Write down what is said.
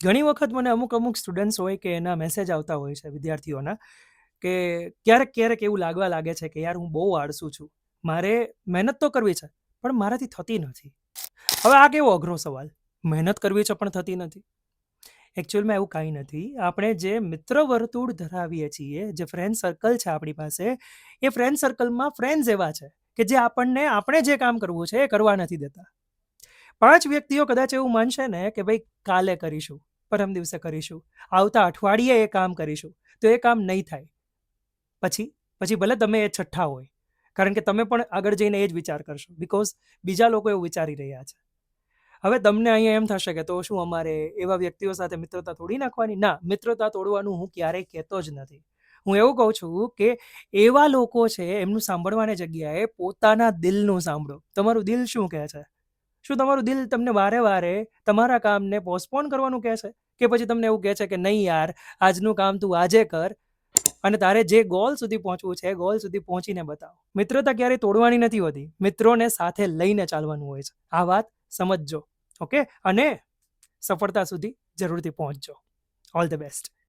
ઘણી વખત મને અમુક સ્ટુડન્ટ્સ હોય કે એના મેસેજ આવતા હોય છે વિદ્યાર્થીઓના કે ક્યારેક ક્યારેક એવું લાગવા લાગે છે કે યાર હું બહુ આળસુ છું, મારે મહેનત તો કરવી છે પણ મારાથી થતી નથી. હવે આ કેવો અઘરો સવાલ, મહેનત કરવી છે પણ થતી નથી. એકચ્યુઅલમાં એવું કાંઈ નથી. આપણે જે મિત્ર વર્તુળ ધરાવીએ છીએ, જે ફ્રેન્ડ સર્કલ છે આપણી પાસે, એ ફ્રેન્ડ સર્કલમાં ફ્રેન્ડ્સ એવા છે કે જે આપણે જે કામ કરવું છે એ કરવા નથી દેતા. 5 વ્યક્તિઓ કદાચ એવું માનશે ને કે ભાઈ કાલે કરીશું, પરમ દિવસે કરીશું, આવતા અઠવાડિયે એ કામ કરીશું, તો એ કામ નહીં થાય. પછી પછી ભલે તમે એ છઠ્ઠા હોય, કારણ કે તમે પણ આગળ જઈને એ જ વિચાર કરશો, બિકોઝ બીજા લોકો એવું વિચારી રહ્યા છે. હવે તમને અહીંયા એમ થશે કે તો શું અમારે એવા વ્યક્તિઓ સાથે મિત્રતા તોડી નાખવાની? ના, મિત્રતા તોડવાનું હું ક્યારેય કહેતો જ નથી. હું એવું કહું છું કે એવા લોકો છે એમનું સાંભળવાની જગ્યાએ પોતાના દિલનું સાંભળો. તમારું દિલ શું કહે છે? શું તમારું દિલ તમને વારે વારે તમારા કામને પોસ્ટપોન કરવાનું કહે છે, કે પછી તમને એવું કહે છે કે નહીં યાર, આજનું કામ તું આજે કર અને તારે જે ગોલ સુધી પહોંચવું છે ગોલ સુધી પહોંચીને બતાવ. મિત્રતા ક્યારેય તોડવાની નથી હોતી, મિત્રોને સાથે લઈને ચાલવાનું હોય છે. આ વાત સમજજો. ઓકે, અને સફળતા સુધી જરૂરથી પહોંચજો. All the best.